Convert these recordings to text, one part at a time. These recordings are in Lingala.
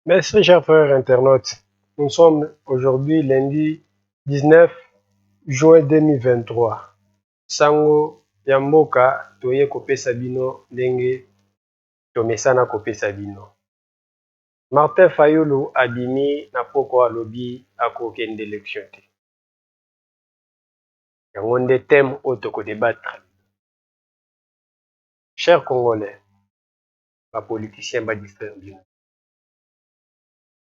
Merci, chers frères internautes. Nous sommes aujourd'hui lundi 19 juin 2023. Sango ya mboka toye kopesa bino ndenge tomesana kopesa bino. Martin Fayulu abimi na poko alobi akokende élection te. Yango nde thème oyo tokodébattre. Chers Congolais, bapoliticiens badistraire bino.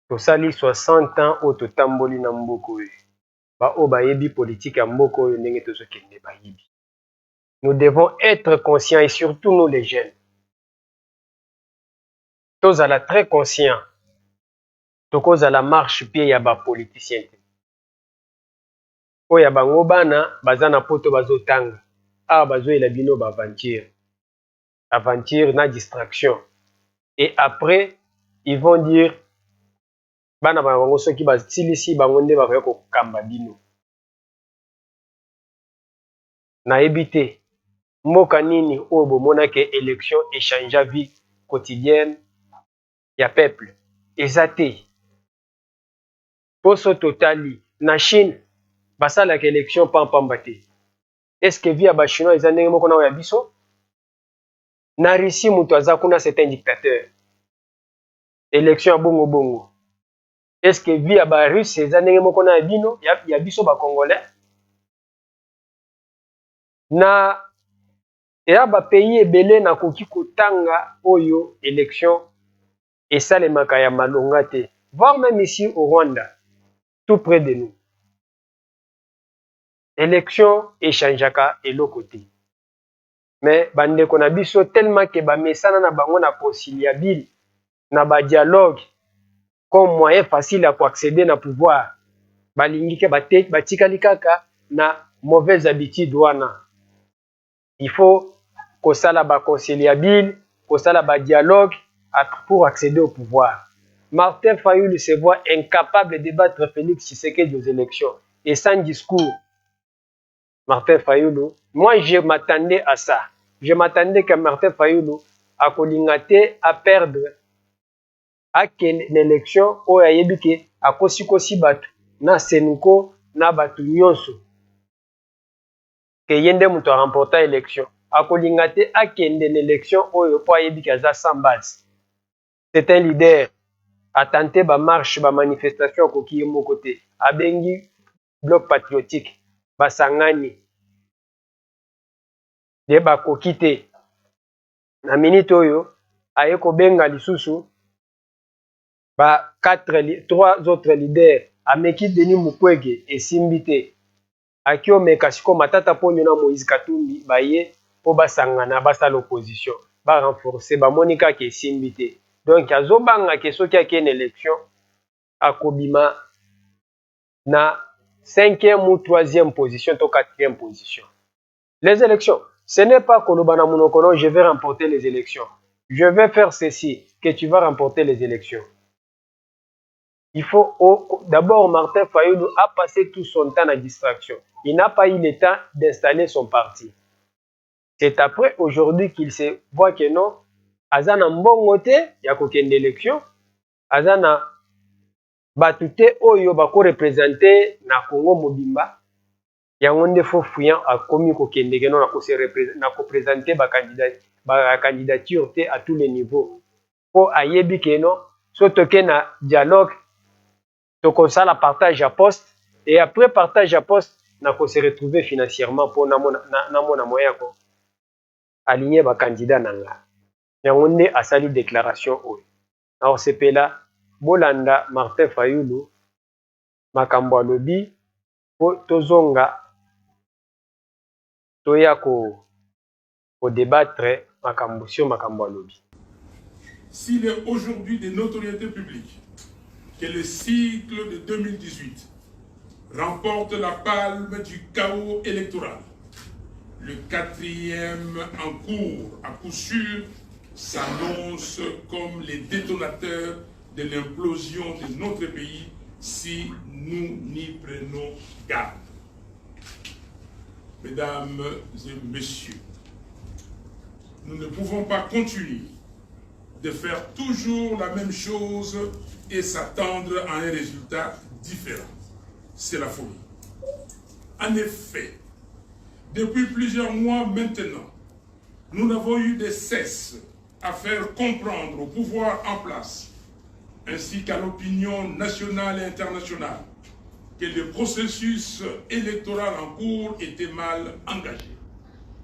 Tosali 60 ans oyo totamboli na mboka oyo. Oyo bayebi politique ya mboka oyo ndenge tozokende bayebi. Nous devons être conscients et surtout nous les jeunes. Tozala très conscients. Tokozala marche pied ya bapoliticien te. Oyo ya bango bana baza na poto bazotanga. Awa bazoyela bino baaventure. Aventure na distraction. Et après, ils vont dire bana bango soki basilisi bango nde bakoya kokamba bino. Nayebi te mboka nini oyo bomonake élection échangea vie quotidienne ya peuple. Eza te. Poso totali na Chine basalaka élection pampamba te. Est-ce que via ba chinois eza ndenge moko na ya biso? Na Russie mutu aza kuna c'est un dictateur. Élection ya bongo bongo. Est-ce que via ba russe eza ndenge moko na ya bino ya biso ba congolais? Na eya ba pays ebele na koki kotanga oyo élection esalemaka ya malonga te. Voire même ici au Rwanda, tout près de nous. Élection échangeaka eloko te. Mais bandeko na biso tellement que bamesana na bango na conciliabile na ba dialogue comme moyen facile à accéder na pouvoir. Balingi ke batikali kaka na mauvaise habitude wana. Il faut kosala ba conciliabile, kosala ba dialogue pour accéder au pouvoir. Martin Fayulu se voit incapable de battre Félix Tshisekedi aux élections et sans discours. Martin Fayulu, moi je m'attendais à ça. Je m'attendais que Martin Fayulu a kolingate à perdre à quelle élection ou a yebike a kosi batu na senuko na batu nyonso. Que yende muto a remporté l'élection. A kolingate à quelle élection ou po a yebike za sans base. C'est un leader. A tenté ba marche ba manifestation koki mo côté. A bengi bloc patriotique. Basangani. De bakoki te na minute oyo aye kobenga lisusu ba 3 autres leaders ameki Denis Mukwege esimbi te aki omeka siko matata ponyo na Moïse Katumbi baye po basangana basala opposition ba renforcer ba monika ke esimbi te. Donc azobanga ke soki akene élection akobima na 5e ou 3e position to 4e position. Les élections, ce n'est pas Kolobana Monokono, je vais remporter les élections. Je vais faire ceci, que tu vas remporter les élections. Il faut d'abord, Martin Fayulu a passé tout son temps à distraction. Il n'a pas eu le temps d'installer son parti. C'est après aujourd'hui qu'il se voit que non, Azana Mbongote, il y a aucune élection. Azana Batute Oyo Bako représenté na Congo Mobimba. Yango nde fo fuyant a komi kokende keno na ko présenter ba candidature te à tous les niveaux. Po ayebi keno so toke na dialogue to kosala partage à poste et après partage à poste na ko se retrouver financièrement pour na mona moyen ko aligner ba candidat nanga. Yango nde asali déclaration oyo. Alors sepela bolanda Martin Fayulu makambo alobi po tozonga toya ko débattre makambo sur makambo alobi. S'il est aujourd'hui de notoriété publique que le cycle de 2018 remporte la palme du chaos électoral, le 4e en cours, à coup sûr, s'annonce comme les détonateurs de l'implosion de notre pays si nous n'y prenons garde. Mesdames et messieurs, nous ne pouvons pas continuer de faire toujours la même chose et s'attendre à un résultat différent. C'est la folie. En effet, depuis plusieurs mois maintenant, nous n'avons eu de cesse à faire comprendre au pouvoir en place, ainsi qu'à l'opinion nationale et internationale, que le processus électoral en cours était mal engagé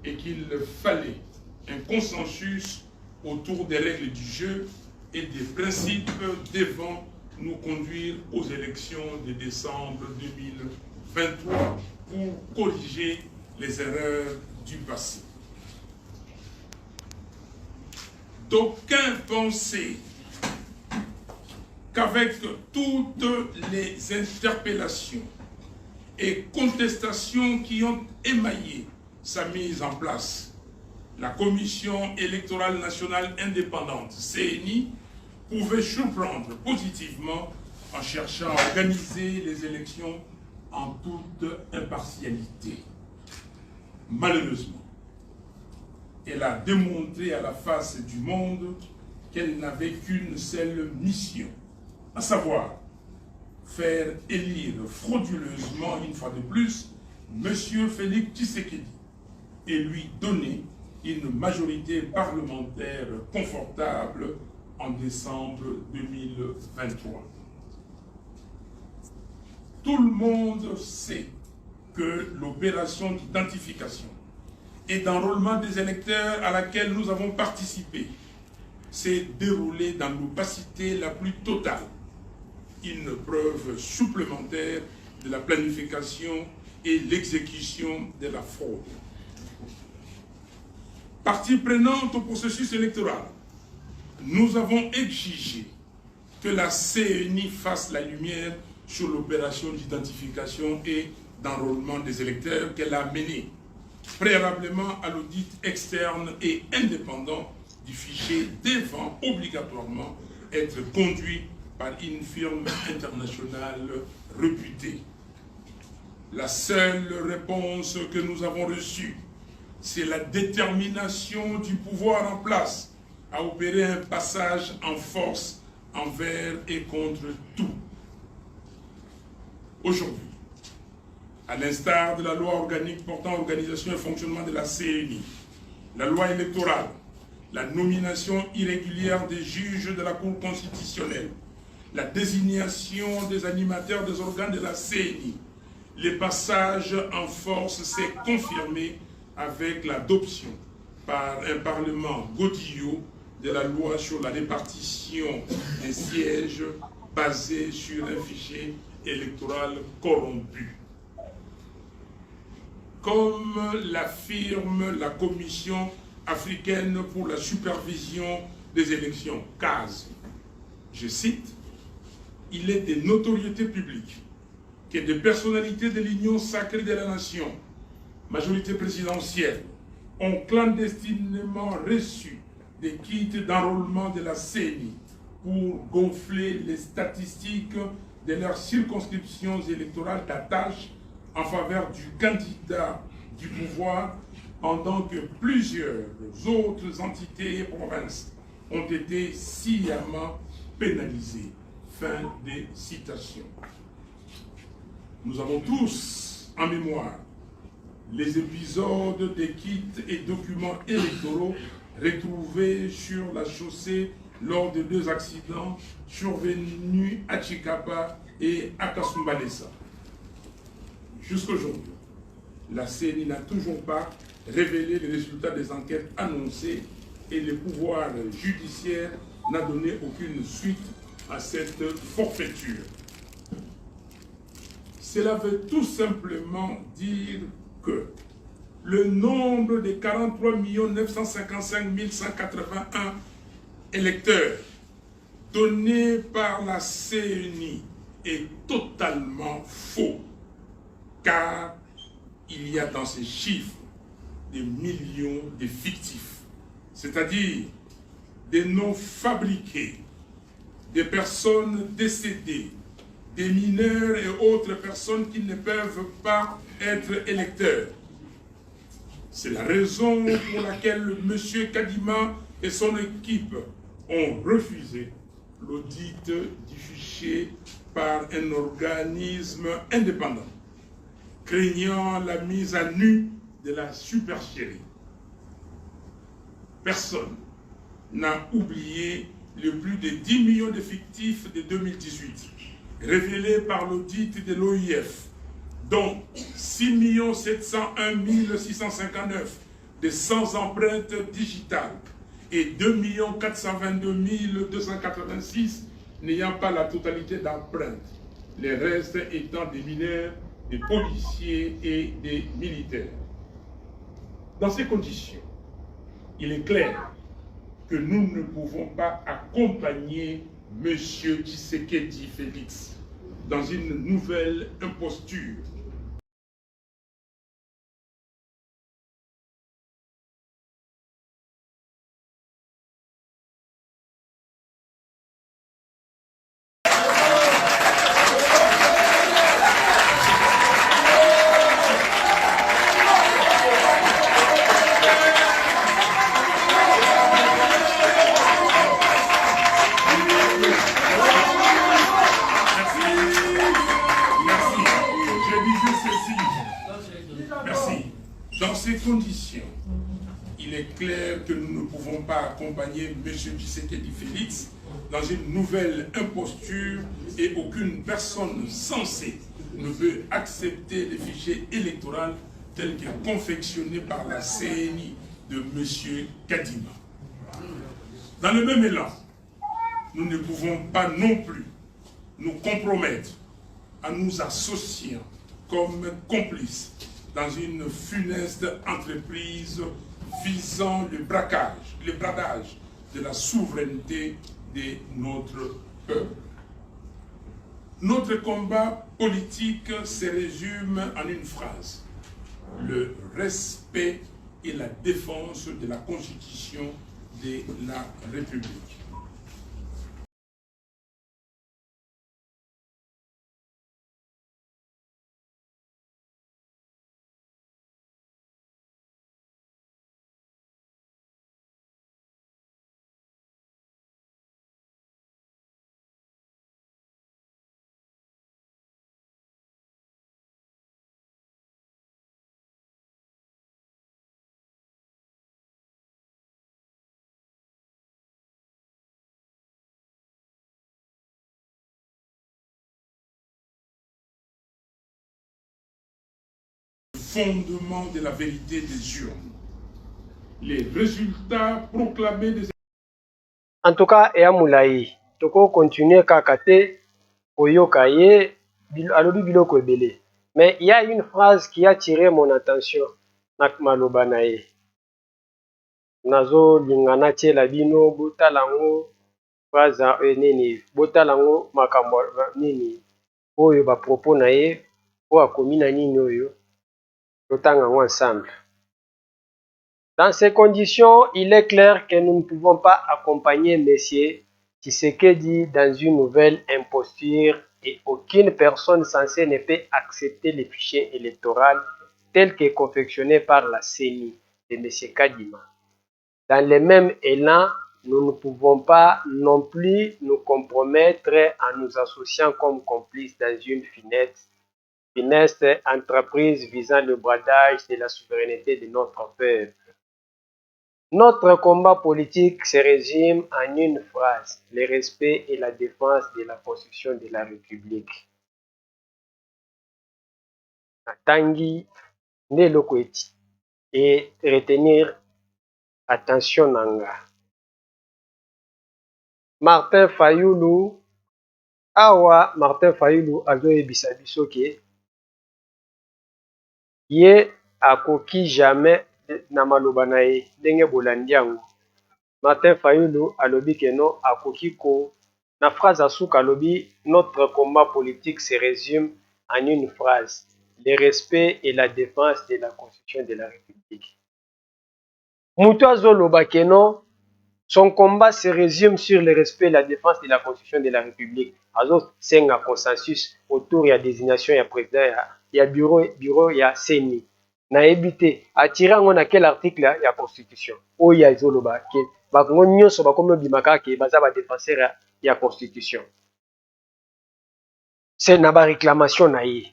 et qu'il fallait un consensus autour des règles du jeu et des principes devant nous conduire aux élections de décembre 2023 pour corriger les erreurs du passé. D'aucuns pensaient qu'avec toutes les interpellations et contestations qui ont émaillé sa mise en place, la Commission électorale nationale indépendante, CENI, pouvait surprendre positivement en cherchant à organiser les élections en toute impartialité. Malheureusement, elle a démontré à la face du monde qu'elle n'avait qu'une seule mission, à savoir faire élire frauduleusement une fois de plus M. Félix Tshisekedi et lui donner une majorité parlementaire confortable en décembre 2023. Tout le monde sait que l'opération d'identification et d'enrôlement des électeurs à laquelle nous avons participé s'est déroulée dans l'opacité la plus totale. Une preuve supplémentaire de la planification et l'exécution de la fraude. Partie prenante au processus électoral, nous avons exigé que la CENI fasse la lumière sur l'opération d'identification et d'enrôlement des électeurs qu'elle a menée, préalablement à l'audit externe et indépendant du fichier devant obligatoirement être conduit par une firme internationale réputée. La seule réponse que nous avons reçue, c'est la détermination du pouvoir en place à opérer un passage en force envers et contre tout. Aujourd'hui, à l'instar de la loi organique portant organisation et fonctionnement de la CENI, la loi électorale, la nomination irrégulière des juges de la Cour constitutionnelle, la désignation des animateurs des organes de la CENI, le passage en force s'est confirmé avec l'adoption par un Parlement godillot de la loi sur la répartition des sièges basée sur un fichier électoral corrompu. Comme l'affirme la Commission africaine pour la supervision des élections, CAS, je cite, « Il est de notoriété publique que des personnalités de l'Union sacrée de la nation, majorité présidentielle, ont clandestinement reçu des kits d'enrôlement de la CENI pour gonfler les statistiques de leurs circonscriptions électorales d'attache en faveur du candidat du pouvoir, pendant que plusieurs autres entités et provinces ont été sciemment pénalisées. » Fin des citations. Nous avons tous en mémoire les épisodes des kits et documents électoraux retrouvés sur la chaussée lors de 2 accidents survenus à Chikapa et à Kasumbalesa. Jusqu'aujourd'hui, la CENI n'a toujours pas révélé les résultats des enquêtes annoncées et le pouvoir judiciaire n'a donné aucune suite à cette forfaiture. Cela veut tout simplement dire que le nombre de 43 955 181 électeurs donnés par la CENI est totalement faux, car il y a dans ces chiffres des millions de fictifs, c'est-à-dire des noms fabriqués, des personnes décédées, des mineurs et autres personnes qui ne peuvent pas être électeurs. C'est la raison pour laquelle M. Kadima et son équipe ont refusé l'audit du fichier par un organisme indépendant, craignant la mise à nu de la supercherie. Personne n'a oublié les plus de 10 millions d'effectifs de 2018, révélés par l'audit de l'OIF, dont 6 701 659 de sans empreinte digitale et 2 422 286 n'ayant pas la totalité d'empreintes, les restes étant des mineurs, des policiers et des militaires. Dans ces conditions, il est clair que nous ne pouvons pas accompagner M. Tshisekedi Félix dans une nouvelle imposture. Dans ces conditions, il est clair que nous ne pouvons pas accompagner M. Tshisekedi Félix dans une nouvelle imposture et aucune personne censée ne peut accepter les fichiers électoraux tels que confectionnés par la CNI de M. Kadima. Dans le même élan, nous ne pouvons pas non plus nous compromettre en nous associant comme complices dans une funeste entreprise visant le bradage de la souveraineté de notre peuple. Notre combat politique se résume en une phrase: le respect et la défense de la Constitution de la République. Fondement de la vérité des urnes. Les résultats proclamés des... En tout cas, et Amoulaï, toko continuer kakate, oyoka ye, alobi biloko ebele. Mais il y a une phrase qui a attiré mon attention, nak maloba na ye. Nazo lingana tiela bino, botalango, phrase nini, botalango makambo nini, oyo ba propos na ye, o akomi na nini oyo, totanga ngo ensemble. Dans ces conditions, il est clair que nous ne pouvons pas accompagner M. Tshisekedi dans une nouvelle imposture et aucune personne censée ne peut accepter les fichiers électoraux tels que confectionnés par la CENI de M. Kadima. Dans le même élan, nous ne pouvons pas non plus nous compromettre en nous associant comme complices dans une funeste entreprise visant le bradage de la souveraineté de notre peuple. Notre combat politique se résume en une phrase: le respect et la défense de la Constitution de la République. Natangi neloko eti et retenir attention nanga. Martin Fayulu, awa Martin Fayulu azoyebisa biso ke ye akoki jamais na maloba na ye ndenge bolandi yango. Martin Fayulu alobi ke non akoki ko na phrase asuka alobi: notre combat politique se résume en une phrase: le respect et la défense de la Constitution de la République. Mutu azoloba ke non, son combat se résume sur le respect et la défense de la Constitution de la République. Azo senga consensus autour ya désignation ya président ya bureau ya CENI. nayebi te atire yango na quel article ya constitution oyo ezoloba ke bakongo nyonso bakomi obimaka ke baza badefenseur ya constitution. C'est na baréclamation na ye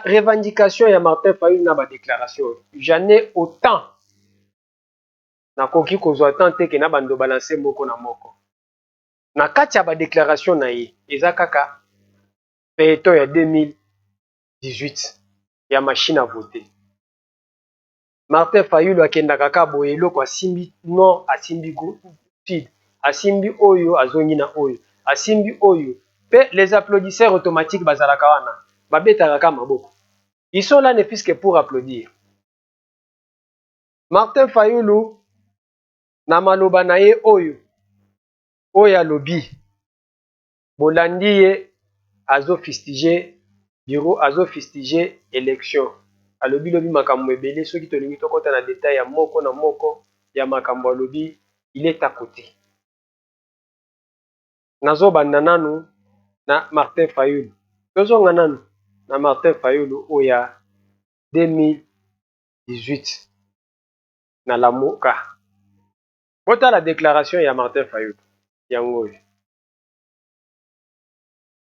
revendication ya Martin Fayulu na déclaration. J'en ai autant nakoki kozwa tant te ke na bando balancer moko na moko na kati ya déclaration na ye eza kaka peto ya 2018 ya machine à voter. Martin Fayulu akendaka kaka boye eloko asimbi nord asimbi sud asimbi oyo azongi na oyo asimbi oyo pe les applaudisseurs automatiques bazalaka wana babetaka kaka maboko. Ils sont là ne fût-ce que pour applaudir. Martin Fayulu na maloba na ye oyo alobi bolandi ye azofistige bureau azofistige élection alobi lobi makambo ebele soki tolingi tokota na détail ya moko na moko ya makambo alobi il est à côté. Nazobanda nanu na Martin Fayulu tozonga nanu na Martin Fayulu oya 2018 na Lamoka. Bota la déclaration ya Martin Fayulu yango oyo.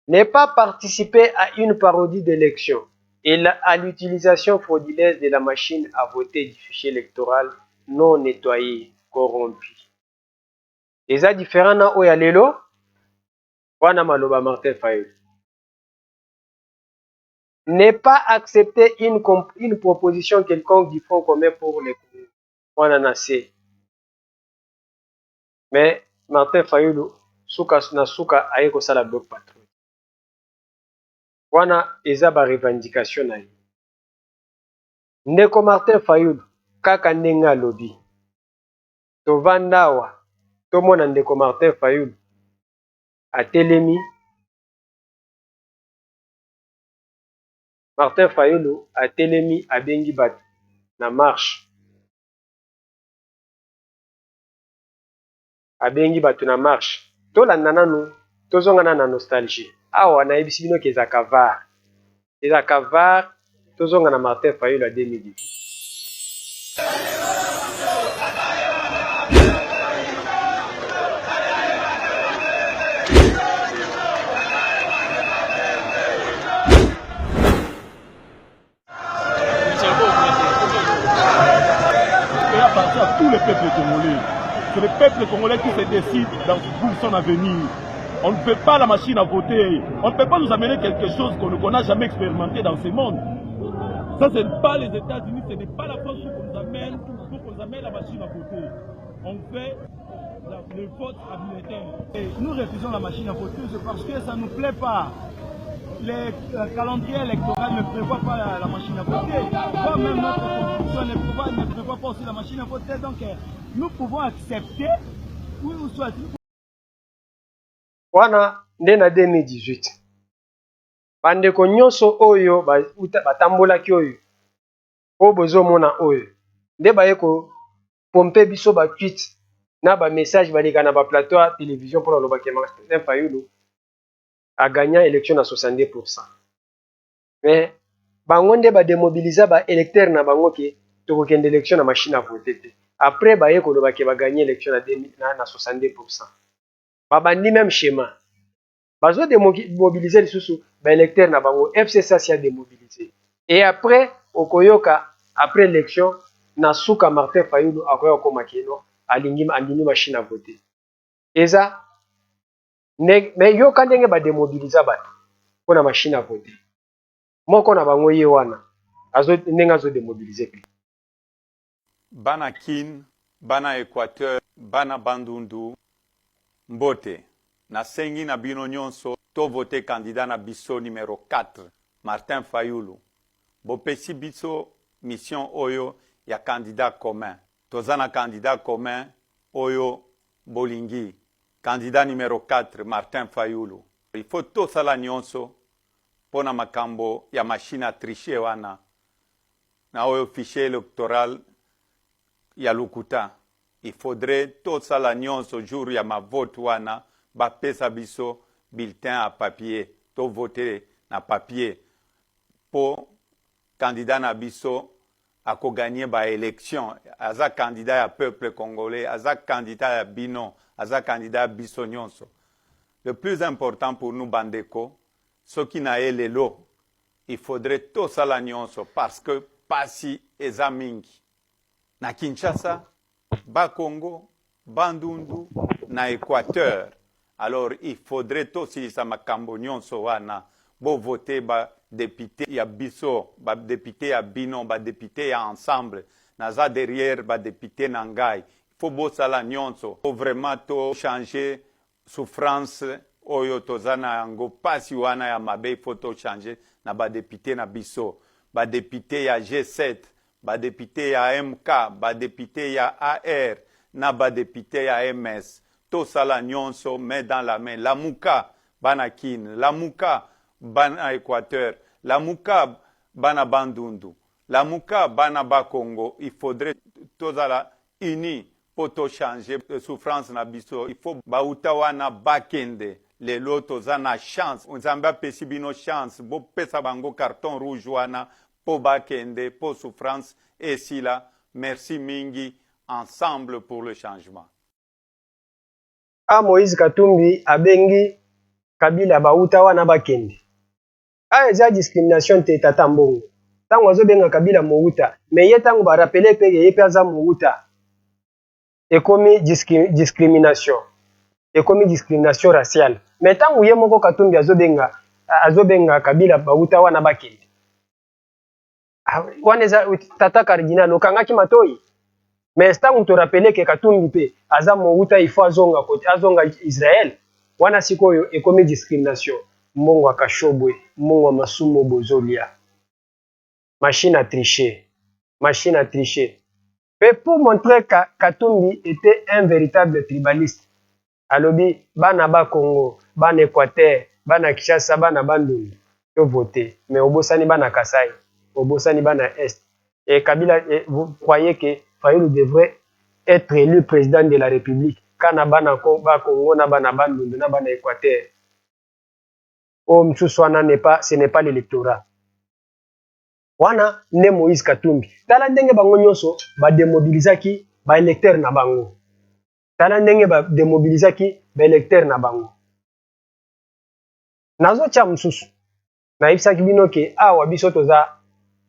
Ne pas participer à une parodie d'élection et à l'utilisation frauduleuse de la machine à voter du fichier électoral non nettoyé, corrompu. Eza différent na oya lelo wana maloba Martin Fayulu. Ne pas accepter une proposition quelconque du Front commun pour les communes. Wana na se. Mais Martin Fayulu suka na suka aye kosala bloc patrouille. Wana eza ba revendication na ye. Ndeko Martin Fayulu kaka ndenge alobi. Tovandawa tomona ndeko Martin Fayulu atelemi. Martin Fayulu atelemi abengi bato na marche. Abengi bato na marche. Tolanda nanu tozonga na nostalgie. Awa nayebisi bino ke ezaka var. Ezaka var tozonga na Martin Fayulu à 2018. À tous les peuples congolais. C'est le peuple congolais qui se décide pour son avenir. On ne peut pas la machine à voter. On ne peut pas nous amener quelque chose qu'on n'a jamais expérimenté dans ce monde. Ça, ce n'est pas les États-Unis, ce n'est pas la France pour qu'on nous amène la machine à voter. On fait le vote à bulletin. Et nous refusons la machine à voter, c'est parce que ça ne nous plaît pas. Le calendrier électoral ne prévoit pas la machine à voter. Pas même notre constitution ne prévoit pas aussi la machine à voter. Donc nous pouvons accepter oui ou soit. Wana nde na 2018 bandeko nyonso oyo batambolaki oyo po bozomona oyo nde baye ko pompe biso ba tweet na ba message baleka na ba plateau ya télévision pour loba ke Martin Fayulu a gagné élection à 62%. Mais bango nde ba démobiliser ba électeurs na bango ke tokokende élection na machine à voter te. Après baye ko loba ke ba gagné élection na 62%. Babandi même schéma. Bazo démobiliser les sous ba électeurs na bango FCC s'y a démobilisé. Et après okoyoka après élection na suka Martin Fayulu akoya ko makeno alingi andini machine à voter. Eza mais yo kandenge ba démobiliser bato pona machine à voter. Moko na bango ye wana azo ndenga azo démobiliser. Bana Kin, Bana Équateur, Bana Bandundu, Mbote. Na sengi na bino nyonso to vote candidat na biso numéro 4, Martin Fayulu. Bopesi biso mission oyo ya candidat commun. Tozana candidat commun oyo bolingi. Candidat numéro 4, Martin Fayulu. Il faut to sala nyonso pona makambo ya machine à tricher wana. Na oyo fichier électoral ya lukuta. Il faudrait to sala nyonso jour ya ma vote wana bapesa biso bulletin à papier to voter na papier po candidat na biso ako gagner ba élection aza candidat ya peuple congolais aza candidat ya bino aza candidat ya biso nyonso. Le plus important pour nous bandeko soki na ye lelo il faudrait tosala nyonso parce que pasi eza mingi na Kinshasa ba Congo Bandundu na Équateur. Alors il faudrait tosilisa makambo nyonso wana bo voter ba député ya biso ba député ya bino ba député ya ensemble naza derrière ba député na ngai. Il faut bosala nyonso faut vraiment to changer souffrance oyo tozana yango pasi wana ya mabe. Il faut to changer na ba député na biso ba député ya G7 ba député ya MK ba député ya AR na ba député ya MS. Tosala nyonso main dans la main. Lamuka bana Kin, Lamuka bana Équateur, Lamuka bana Bandundu, Lamuka bana ba Congo. Il faudrait tosala unis pour to changer souffrance na biso. Il faut bauta wana bakende. Lelo tozana chance. Nzambe pesi bino chance. Bo pesa bango carton rouge wana po bakende, po souffrance. Et si là, merci mingi, ensemble pour le changement. A Moïse Katumbi abengi Kabila bauta wana bakende. A eza discrimination te tata mbongo. Tango azobenga Kabila mouta, mais ye tango ba rappeler pe ye pe aza mouta. Ekomi discrimination. Ekomi discrimination raciale. Mais tango ye moko Katumbi azobenga Kabila bauta wana bakende. Wana eza tata cardinal okangaki matoi. Mais tango to rappeler ke Katumbi pe aza mouta il faut azonga Israël. Wana sikoyo ekomi discrimination. Mbongo akashobwe, mbongo masumo bozolia. Machine à tricher. Machine à tricher. Mais pour montrer que Katumbi était un véritable tribaliste. Alobi, bana ba Congo, bana Équateur, bana Kinshasa, bana Bandundu. Yo voté. Mais obosani bana Kasai, obosani bana Est. Et Kabila, vous croyez que Fayulu devrait être élu président de la République? Kana bana Congo, na bana Bandundu, na bana Équateur. Oh, Mchuswana ce n'est pas l'électorat. Wana ne Moïse Katumbi. Tala ndenge bango nyonso ba démobilisaki ba électeur na bango. Tala ndenge ba démobilisaki ba électeur na bango. Nazo cha msusu. Na ibisaki bino ke awa biso toza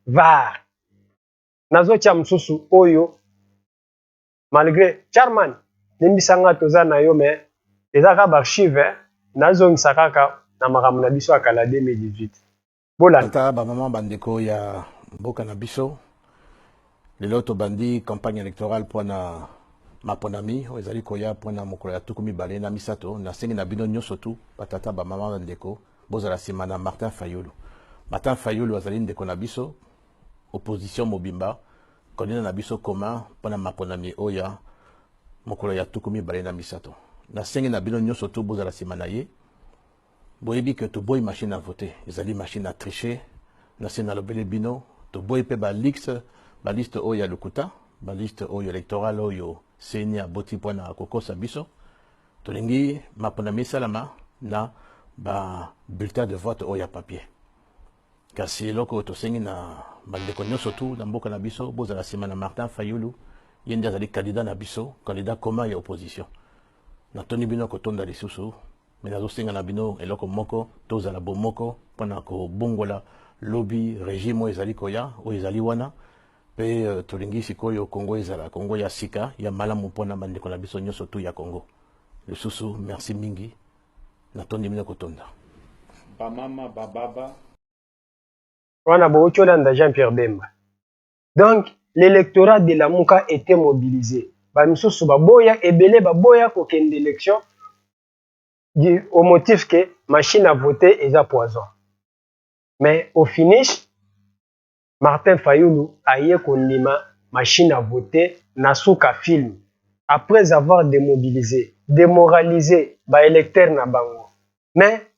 var. Nazo cha msusu oyo malgré Charman nimbisanga toza na yo mais ezaka ba archive nazo ngisakaka na makambo na biso akala 2018. Tata ba maman bandeko ya mboka na biso lelo to bandi campagne électorale pour na maponami ezali koya pour na mokolo ya tukumi bale na misato na sengi na bino nyonso tu batata ba maman bandeko bozala sima na Martin Fayulu. Martin Fayulu azali ndeko na biso opposition mobimba konina na biso commun pour na maponami oya mokolo ya tukumi bale na misato na sengi na bino nyonso tu bozala sima na ye. Boyebi que to boy machine à voter, ils allaient machine à tricher, national bino, to boy pe ba liste oya lukuta, ba liste oyo électoral oyo senia boti pona koko sabiso, to lingi maponami salama na ba bulletin de vote oya papier. Kasi loko to sengi na bandeko nyonso tu na mboka na biso boza la sima na Martin Fayulu, yende azali candidat na biso, candidat commun ya opposition. Na toni bino kotonda lisusu. Mais nazo senga na bino eloko moko tozala bomoko pona ko bongola lobby régime ezali koya o ezali wana pe tolingi sikoyo Congo ezala Congo ya sika ya malamu pona bandeko na biso nyonso tu ya Congo. Le susu merci mingi na tondi bino kotonda Ba mama ba baba Wana bo Cholanda Jean-Pierre Bemba. Donc l'électorat de la Mouka était mobilisé. Ba misusu baboya ebele baboya ko kende élection au motif que machine à voter est à poison. Mais au finish, Martin Fayulu a eu kondima machine à voter nasuka film après avoir démobilisé, démoralisé ba électeur na bango. Mais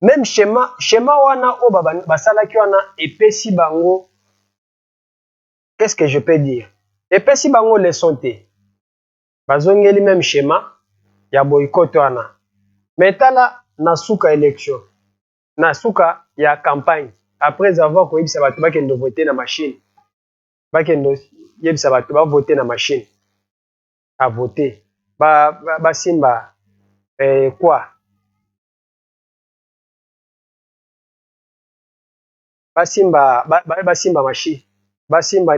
même schéma wana o basalaki wana epesi bango, qu'est-ce que je peux dire? Epesi bango leçon te. Bazongeli même schéma ya boycott wana. Mais tala nasuka élection. na suka ya campagne après avoir koyebisa bato bakende voter na machine bakende yebisa bato bavote na machine a voter basimba quoi basimba machine basimba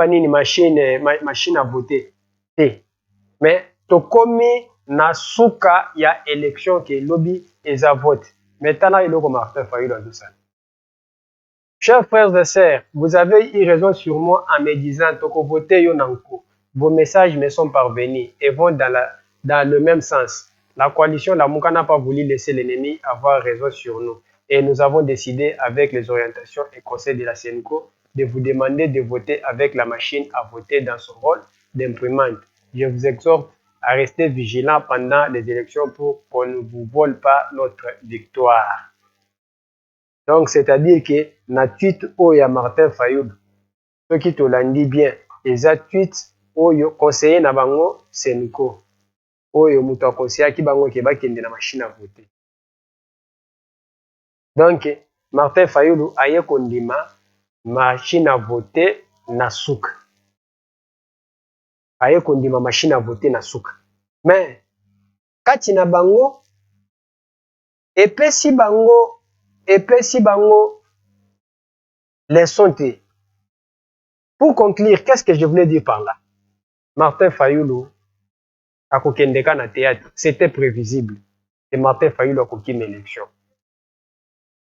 nini machine à voter te mais tokomi na suka ya élection ke lobi eza vote maintenant eloko Martin Fayulu azosala. Chers frères et sœurs, vous avez eu raison sur moi en me disant toko voter yo nanko. Vos messages me sont parvenus et vont dans le même sens. La coalition Lamuka n'a pas voulu laisser l'ennemi avoir raison sur nous et nous avons décidé avec les orientations et conseils de la CENCO de vous demander de voter avec la machine à voter dans son rôle d'imprimante. Je vous exhorte à rester vigilant pendant les élections pour qu'on ne vous vole pas notre victoire. Donc, c'est-à-dire que na tweet oyo Martin Fayulu, ceux qui te l'ont dit bien, eza tweet oyo conseiller na bango Senko, oyo muto conseiller ki bango ke bakende na machine à voter. Donc, Martin Fayulu aye kondima machine à voter na suka. Aye kondima machine à voter na suka. Mais, kati na bango, epesi bango les sontés. Pour conclure, qu'est-ce que je voulais dire par là? Martin Fayulu a kokendeka na théâtre, c'était prévisible. Et Martin Fayulu a kokime élection.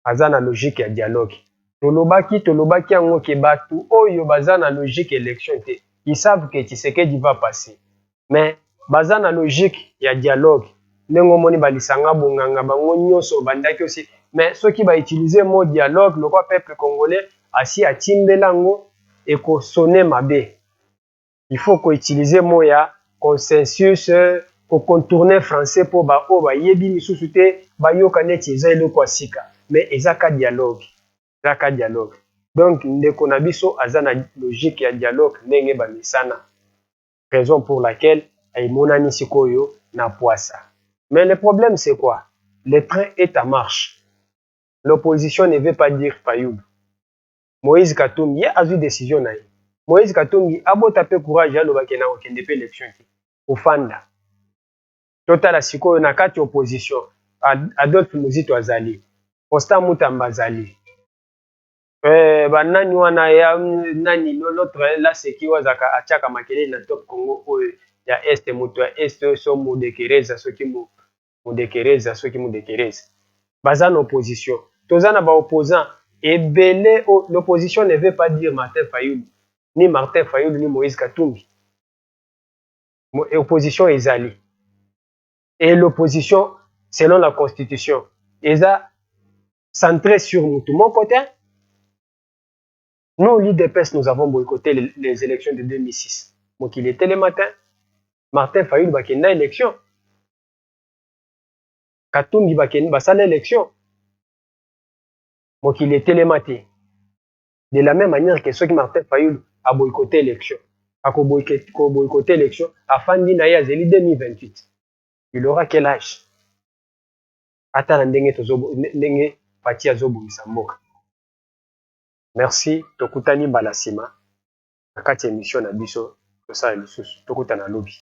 Aza na logique ya dialogue. Tolobaki yango ke batu oyo baza na logique élection te. Ils savent que Tshisekedi va passer. Mais baza na logique ya dialogue. Nengo moni balisanga bonganga bango nyonso bandaki aussi. Mais ceux qui va utiliser mot dialogue, le peuple congolais asi atimbelango et ko sonner mabe. Il faut qu'on utilise mot ya consensus pour contourner français pour ba o ba yebi misusu te ba yokane tiza eloko asika. Mais ezaka dialogue. Ezaka dialogue. Donc ndeko na biso azana logique ya dialogue ndenge ba misana. Raison pour laquelle aimonani sikoyo na poisa. Mais le problème c'est quoi? Le train est en marche. L'opposition ne veut pas dire Fayulu. Moïse Katumbi a eu décision na ye. Moïse Katumbi a beau taper courage à l'obakena okende pe élection ki. Ofanda. Total sikoyo na kati opposition. Adolphe Muzito azali. Constant Mutamba azali. Banani wana ya nani l'autre là c'est qui wazaka achaka makele na top Congo oyo ya Est muto ya Est so mu dekereza soki mu dekereza soki mu dekereza. Baza na opposition. Tozana ba opposant ebele l'opposition ne veut pas dire Martin Fayulu ni Martin Fayulu ni Moïse Katumbi. Opposition ezali. Et l'opposition selon la constitution eza centré sur mutu mon côté. Nous, l'IDPS, nous avons boycotté les élections de 2006. Donc, il était le matin. Martin Fayulu bakenda élection. Katumbi bakenda basala élection. Donc, il était le matin. De la même manière que ceux qui Martin Fayulu a boycotté l'élection. A boycotté l'élection. Afin d'inaïa azeli 2028. Il aura quel âge? Ata ndenge pati azobo misamboka. Merci, tokutani balasima. Na kati émission na biso tosala lisusu tokutana lobi.